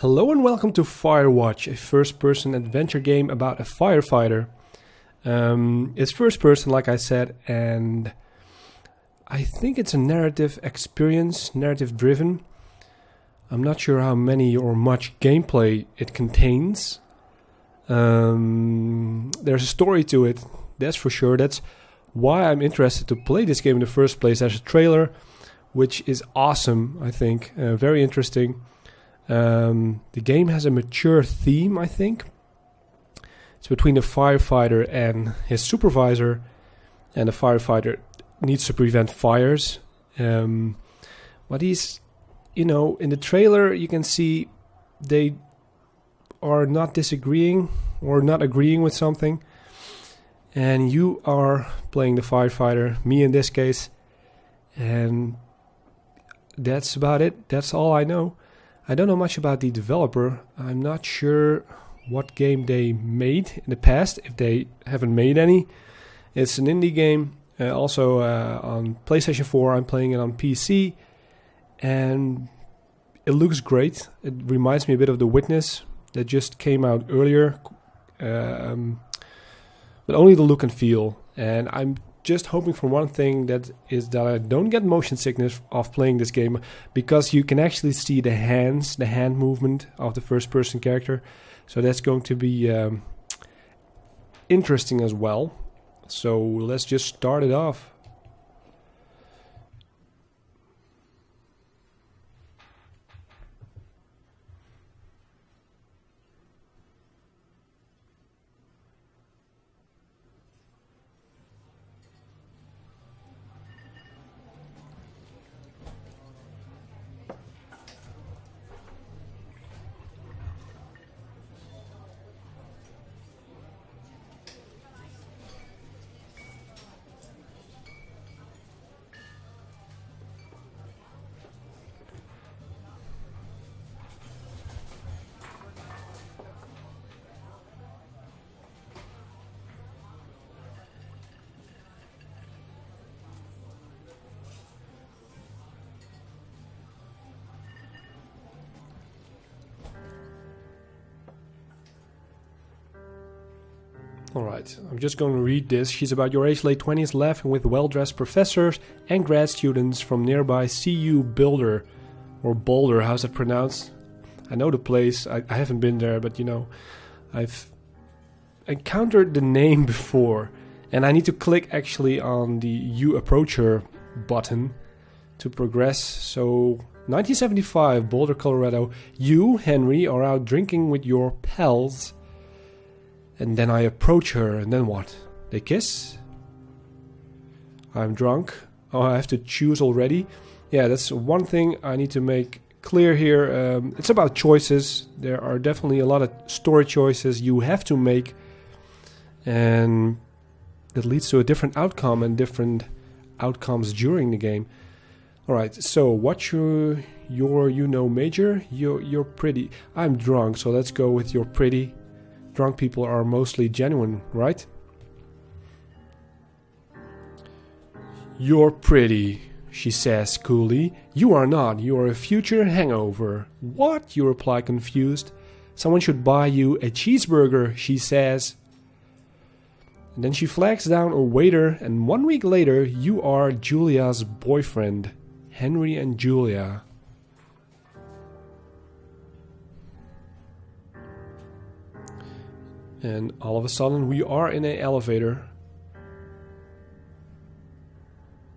Hello and welcome to Firewatch, a first-person adventure game about a firefighter. It's first-person, like I said, and I think it's a narrative experience, narrative-driven. I'm not sure how many or much gameplay it contains. There's a story to it, that's for sure. That's why I'm interested to play this game in the first place. There's a trailer, which is awesome, I think. Very interesting. The game has a mature theme, I think. It's between the firefighter and his supervisor, and the firefighter needs to prevent fires. But he's, in the trailer you can see they are not disagreeing or not agreeing with something. And you are playing the firefighter, me in this case. And that's about it. That's all I know. I don't know much about the developer. I'm not sure what game they made in the past, if they haven't made any. It's an indie game, also on PlayStation 4. I'm playing it on PC, and it looks great. It reminds me a bit of The Witness that just came out earlier, but only the look and feel. And I'm just hoping for one thing, that is that I don't get motion sickness of playing this game, because you can actually see the hand movement of the first person character. So that's going to be interesting as well. So let's just start it off. Alright, I'm just going to read this. She's about your age, late 20s, laughing with well-dressed professors and grad students from nearby CU Boulder. Or Boulder, how's it pronounced? I know the place, I haven't been there, but I've encountered the name before. And I need to click actually on the You Approach Her button to progress. So, 1975, Boulder, Colorado. You, Henry, are out drinking with your pals. And then I approach her, and then what? They kiss? I'm drunk. Oh, I have to choose already? Yeah, that's one thing I need to make clear here. It's about choices. There are definitely a lot of story choices you have to make. And that leads to a different outcome and different outcomes during the game. Alright, so what's your major? You're pretty. I'm drunk, so let's go with you're pretty. Drunk people are mostly genuine, right? You're pretty, she says coolly. You are not. You are a future hangover. What? You reply confused. Someone should buy you a cheeseburger, she says. And then she flags down a waiter, and 1 week later, you are Julia's boyfriend. Henry and Julia. And all of a sudden we are in an elevator.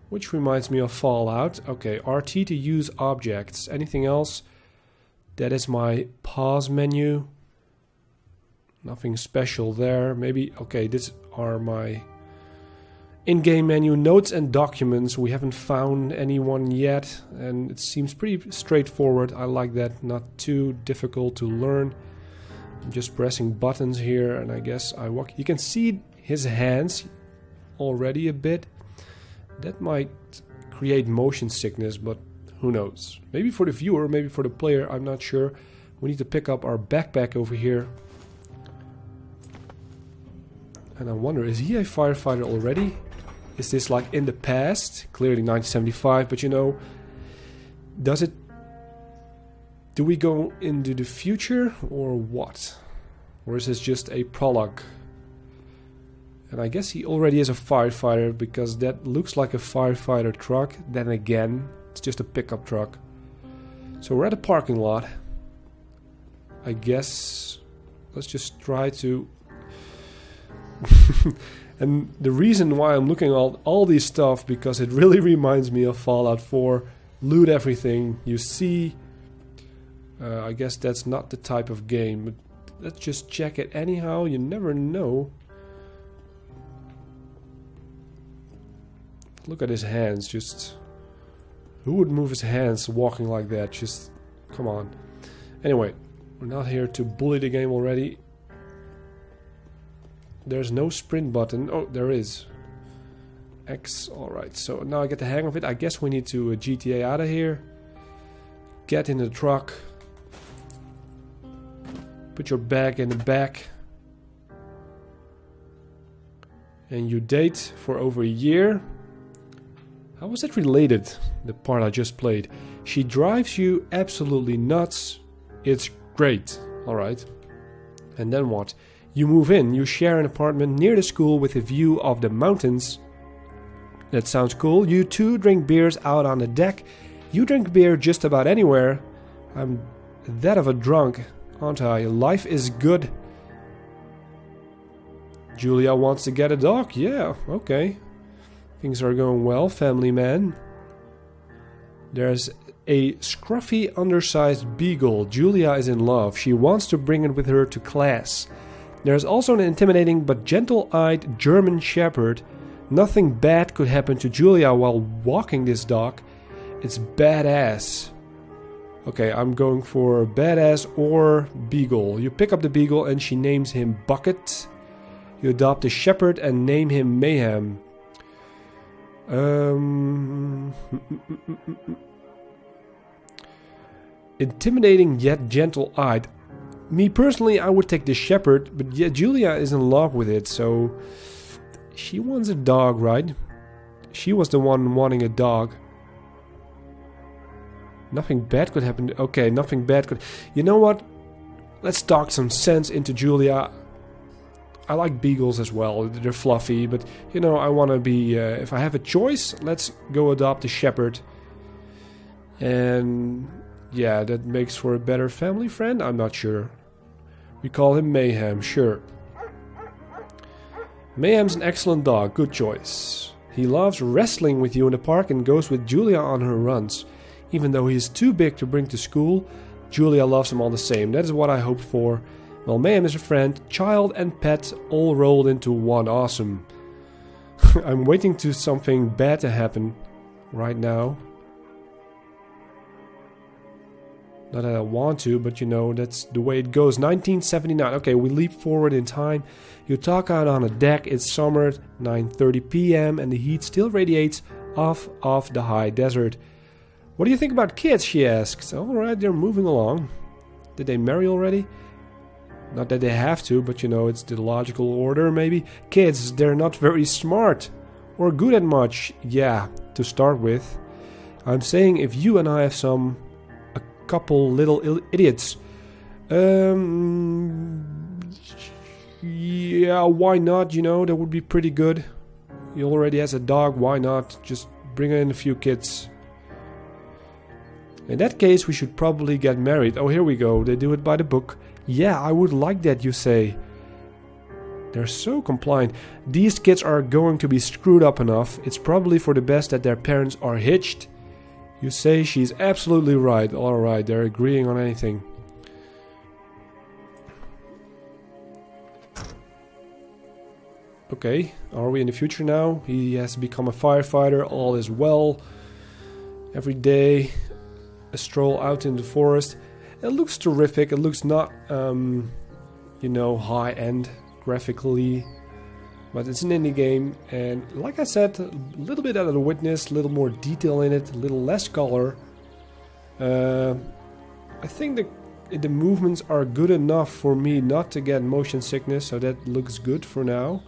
Which reminds me of Fallout. Okay, RT to use objects. Anything else? That is my pause menu. Nothing special there. Maybe, okay, these are my in-game menu. Notes and documents. We haven't found anyone yet. And it seems pretty straightforward. I like that. Not too difficult to learn. I'm just pressing buttons here, and I guess I walk. You can see his hands already a bit. That might create motion sickness, but who knows? Maybe for the viewer, maybe for the player, I'm not sure. We need to pick up our backpack over here. And I wonder, is he a firefighter already? Is this like in the past? Clearly 1975, but does it Do we go into the future or what? Or is this just a prologue? And I guess he already is a firefighter because that looks like a firefighter truck. Then again, it's just a pickup truck. So we're at a parking lot. I guess let's just try to... And the reason why I'm looking at all these stuff, because it really reminds me of Fallout 4. Loot everything you see. I guess that's not the type of game, but let's just check it anyhow. You never know. Look at his hands. Just who would move his hands walking like that? Just come on. Anyway, we're not here to bully the game already. There's no sprint button. Oh, there is. X. Alright, so now I get the hang of it. I guess we need to GTA out of here. Get in the truck. Put your bag in the back. And you date for over a year. How was it related, the part I just played? She drives you absolutely nuts. It's great. Alright. And then what? You move in. You share an apartment near the school with a view of the mountains. That sounds cool. You two drink beers out on the deck. You drink beer just about anywhere. I'm that of a drunk, aren't I? Life is good. Julia wants to get a dog. Yeah, okay. Things are going well, family man. There's a scruffy, undersized beagle. Julia is in love. She wants to bring it with her to class. There's also an intimidating but gentle-eyed German shepherd. Nothing bad could happen to Julia while walking this dog. It's badass. Okay, I'm going for badass or beagle. You pick up the beagle and she names him Bucket. You adopt a shepherd and name him Mayhem. Intimidating yet gentle-eyed. Me personally, I would take the shepherd, but yeah, Julia is in love with it, so she wants a dog, right? She was the one wanting a dog. Nothing bad could happen. Okay, nothing bad could... You know what? Let's talk some sense into Julia. I like beagles as well. They're fluffy, but you know, I want to be... if I have a choice, let's go adopt a shepherd. And yeah, that makes for a better family friend? I'm not sure. We call him Mayhem, sure. Mayhem's an excellent dog, good choice. He loves wrestling with you in the park and goes with Julia on her runs. Even though he is too big to bring to school, Julia loves him all the same. That is what I hoped for. Well, Mayhem is a friend, child and pet all rolled into one. Awesome. I'm waiting to something bad to happen right now. Not that I want to, but you know, that's the way it goes. 1979. Okay, we leap forward in time. You talk out on a deck. It's summer, 9:30 p.m. and the heat still radiates off of the high desert. What do you think about kids? She asks. Alright, they're moving along. Did they marry already? Not that they have to, but you know, it's the logical order maybe. Kids, they're not very smart or good at much. Yeah, to start with. I'm saying if you and I have a couple little idiots. Yeah, why not? You know, that would be pretty good. He already has a dog, why not? Just bring in a few kids. In that case, we should probably get married. Oh, here we go. They do it by the book. Yeah, I would like that, you say. They're so compliant. These kids are going to be screwed up enough. It's probably for the best that their parents are hitched. You say she's absolutely right. Alright, they're agreeing on anything. Okay, are we in the future now? He has become a firefighter. All is well. Every day, a stroll out in the forest. It looks terrific. It looks not, you know, high-end graphically. But it's an indie game. And like I said, a little bit out of the witness. A little more detail in it. A little less color. I think the movements are good enough for me not to get motion sickness. So that looks good for now.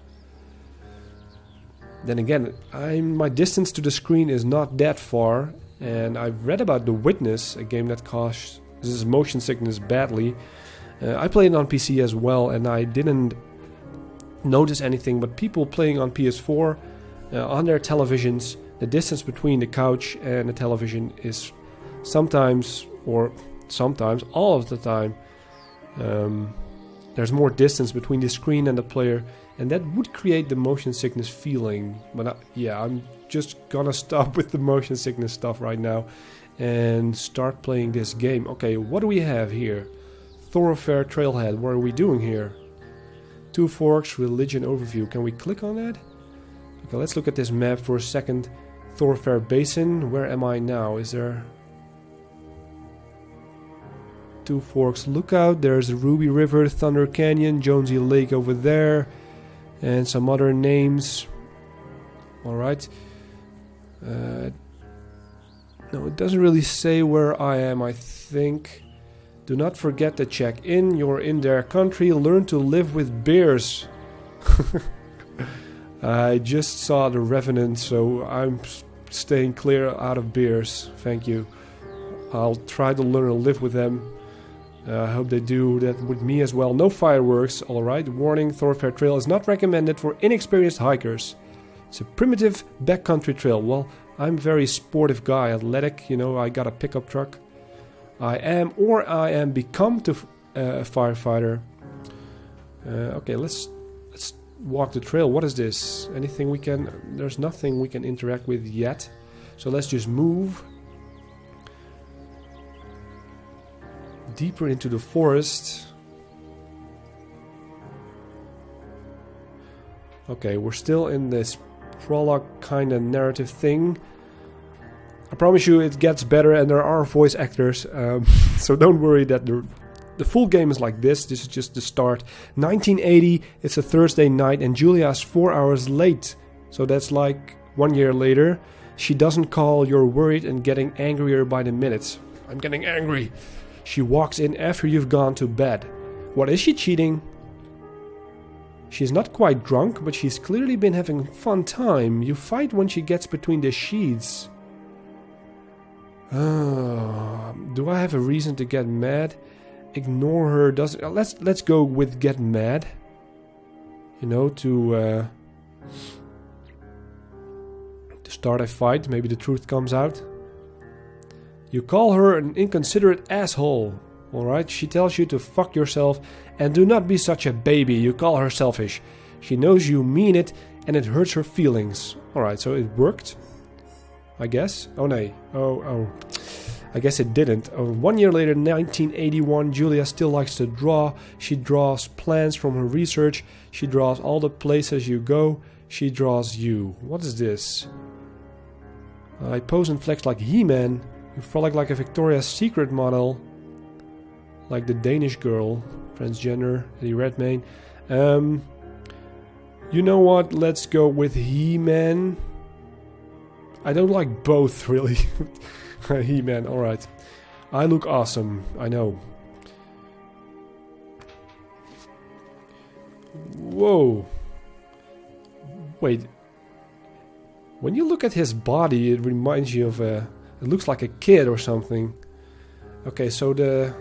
Then again, my distance to the screen is not that far. And I've read about The Witness, a game that costs This is motion sickness badly. I played it on PC as well, and I didn't notice anything, but people playing on PS4 on their televisions, the distance between the couch and the television is sometimes all of the time, there's more distance between the screen and the player, and that would create the motion sickness feeling. But yeah, I'm just gonna stop with the motion sickness stuff right now and start playing this game. Okay, what do we have here? Thoroughfare Trailhead. What are we doing here? Two Forks Religion Overview. Can we click on that? Okay, let's look at this map for a second. Thoroughfare Basin. Where am I now? Is there... Two Forks Lookout. There's Ruby River, Thunder Canyon, Jonesy Lake over there, and some other names. Alright. No, it doesn't really say where I am, I think. Do not forget to check in. You're in their country. Learn to live with bears. I just saw The Revenant, so I'm staying clear out of bears. Thank you. I'll try to learn to live with them. I hope they do that with me as well. No fireworks, alright. Warning, Thoroughfare Trail is not recommended for inexperienced hikers. It's a primitive backcountry trail. Well, I'm a very sportive guy, athletic, you know, I got a pickup truck. I am become to a firefighter. Okay, let's walk the trail. What is this? Anything we can... There's nothing we can interact with yet. So let's just move deeper into the forest. Okay, we're still in this prologue kind of narrative thing. I promise you it gets better, and there are voice actors, so don't worry that the full game is like this. This is just the start. 1980, it's a Thursday night, and Julia's 4 hours late. So that's like 1 year later. She doesn't call, you're worried and getting angrier by the minute. I'm getting angry. She walks in after you've gone to bed. What, is she cheating? She's not quite drunk, but she's clearly been having a fun time. You fight when she gets between the sheets. Do I have a reason to get mad? Ignore her. Let's go with get mad. You know, to start a fight. Maybe the truth comes out. You call her an inconsiderate asshole. Alright, she tells you to fuck yourself and do not be such a baby. You call her selfish. She knows you mean it and it hurts her feelings. Alright, so it worked. I guess. Oh no. Oh. I guess it didn't. 1 year later, 1981, Julia still likes to draw. She draws plans from her research. She draws all the places you go. She draws you. What is this? I pose and flex like He-Man. You frolic like a Victoria's Secret model. Like the Danish girl. Transgender. Eddie Redmayne. You know what? Let's go with He-Man. I don't like both, really. He-Man, alright. I look awesome, I know. Whoa. Wait. When you look at his body, it reminds you of a... It looks like a kid or something. Okay, so the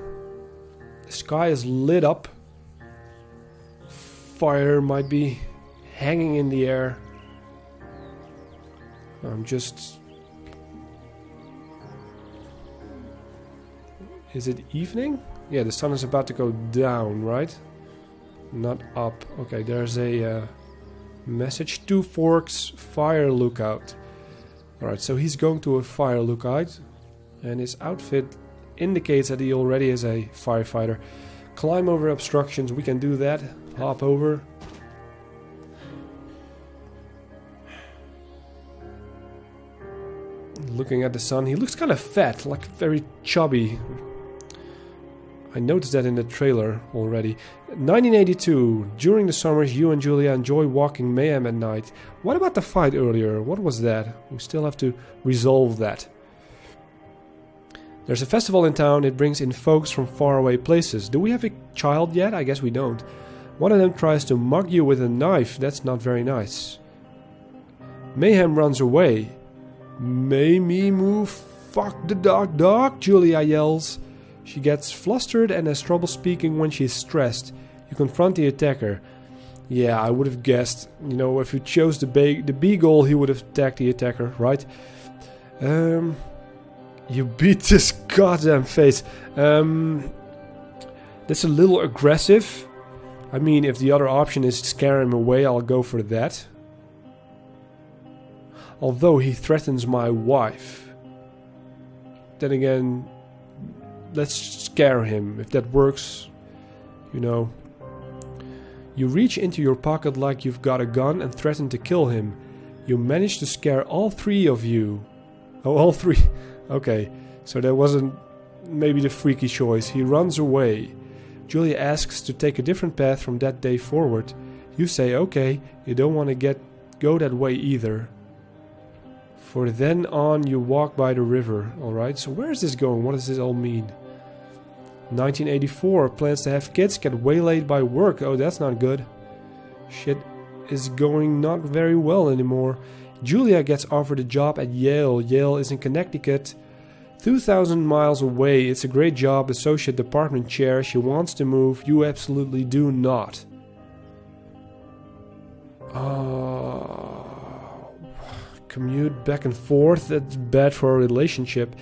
sky is lit up. Fire might be hanging in the air. I'm just... Is it evening? Yeah, the sun is about to go down, right? Not up. Okay, there's a message. Two Forks Fire Lookout. Alright, so he's going to a fire lookout. And his outfit indicates that he already is a firefighter. Climb over obstructions. We can do that. Hop over. Looking at the sun. He looks kind of fat, like very chubby. I noticed that in the trailer already. 1982. During the summers, you and Julia enjoy walking mayhem at night. What about the fight earlier? What was that? We still have to resolve that. There's a festival in town. It brings in folks from faraway places. Do we have a child yet? I guess we don't. One of them tries to mug you with a knife. That's not very nice. Mayhem runs away. May me move. Fuck the dog, Julia yells. She gets flustered and has trouble speaking when she's stressed. You confront the attacker. Yeah, I would have guessed. You know, if you chose the beagle, he would have attacked the attacker, right? You beat this goddamn face. That's a little aggressive. I mean, if the other option is to scare him away, I'll go for that. Although he threatens my wife. Then again, let's scare him. If that works, you know. You reach into your pocket like you've got a gun and threaten to kill him. You manage to scare all three of you. Oh, all three. Okay, so that wasn't maybe the freaky choice. He runs away. Julia asks to take a different path from that day forward. You say, okay, you don't want to go that way either. For then on, you walk by the river. Alright, so where is this going? What does this all mean? 1984, plans to have kids, get waylaid by work. Oh, that's not good. Shit is going not very well anymore. Julia gets offered a job at Yale. Yale is in Connecticut, 2,000 miles away. It's a great job, associate department chair. She wants to move. You absolutely do not. Commute back and forth. That's bad for a relationship.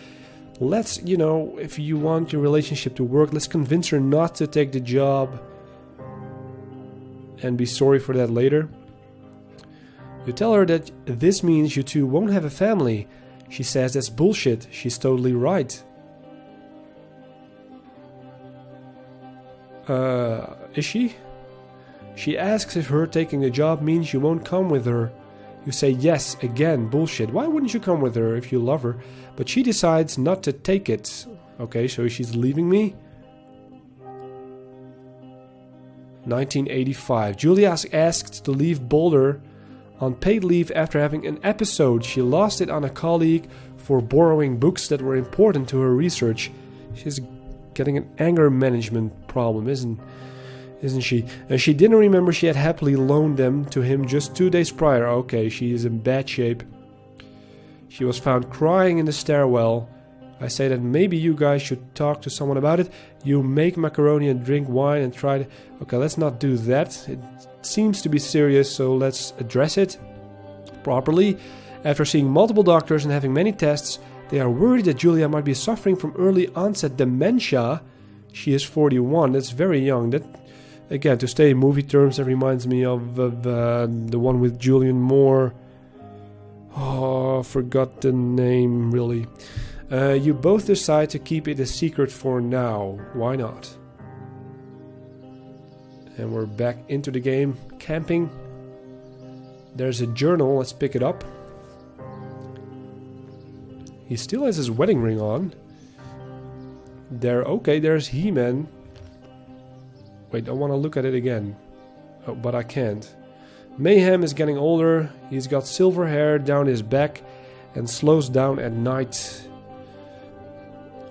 Let's, you know, if you want your relationship to work, let's convince her not to take the job and be sorry for that later. You tell her that this means you two won't have a family. She says that's bullshit. She's totally right. Is she? She asks if her taking the job means you won't come with her. You say yes, again, bullshit. Why wouldn't you come with her if you love her? But she decides not to take it. Okay, so she's leaving me. 1985. Julia is asked to leave Boulder on paid leave after having an episode. She lost it on a colleague for borrowing books that were important to her research. She's getting an anger management problem, isn't she? And she didn't remember she had happily loaned them to him just 2 days prior. Okay, she is in bad shape. She was found crying in the stairwell. I say that maybe you guys should talk to someone about it. You make macaroni and drink wine and try to... Okay, let's not do that. It seems to be serious, so let's address it properly. After seeing multiple doctors and having many tests, they are worried that Julia might be suffering from early onset dementia. She is 41. That's very young. That, again, to stay in movie terms, that reminds me of the one with Julianne Moore. Oh, I forgot the name, really. You both decide to keep it a secret for now. Why not? And we're back into the game. Camping. There's a journal. Let's pick it up. He still has his wedding ring on. Okay, there's He-Man. Wait, I want to look at it again. Oh, but I can't. Mayhem is getting older. He's got silver hair down his back and slows down at night.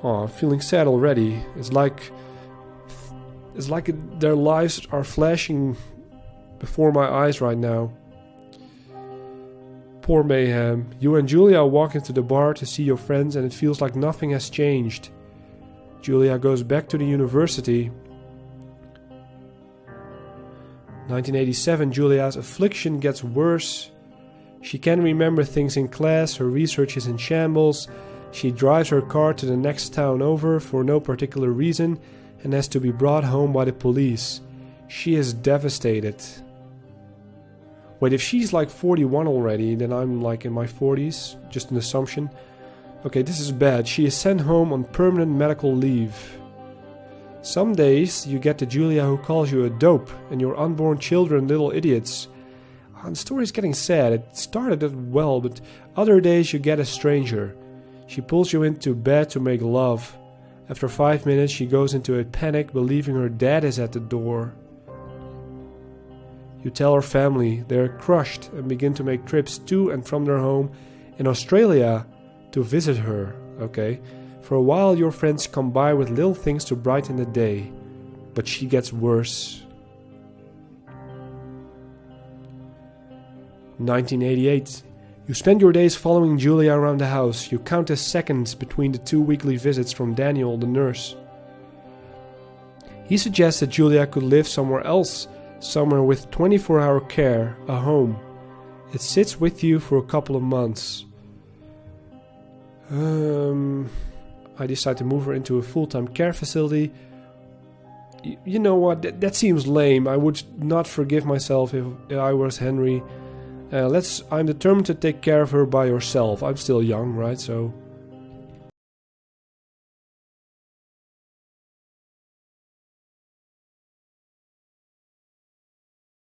Oh, I'm feeling sad already. It's like their lives are flashing before my eyes right now. Poor Mayhem. You and Julia walk into the bar to see your friends and it feels like nothing has changed. Julia goes back to the university. 1987, Julia's affliction gets worse. She can't remember things in class, her research is in shambles. She drives her car to the next town over for no particular reason and has to be brought home by the police. She is devastated. Wait, if she's like 41 already, then I'm like in my 40s. Just an assumption. Okay, this is bad. She is sent home on permanent medical leave. Some days you get the Julia who calls you a dope and your unborn children little idiots. Oh, the story's getting sad. It started well, but other days you get a stranger. She pulls you into bed to make love. After 5 minutes she goes into a panic, believing her dad is at the door. You tell her family. They're crushed and begin to make trips to and from their home in Australia to visit her. Okay. For a while your friends come by with little things to brighten the day, but she gets worse. 1988. You spend your days following Julia around the house. You count the seconds between the 2 weekly visits from Daniel, the nurse. He suggests that Julia could live somewhere else, somewhere with 24-hour care, a home. It sits with you for a couple of months. I decide to move her into a full-time care facility. You know what? That seems lame. I would not forgive myself if I was Henry. I'm determined to take care of her by yourself. I'm still young, right? So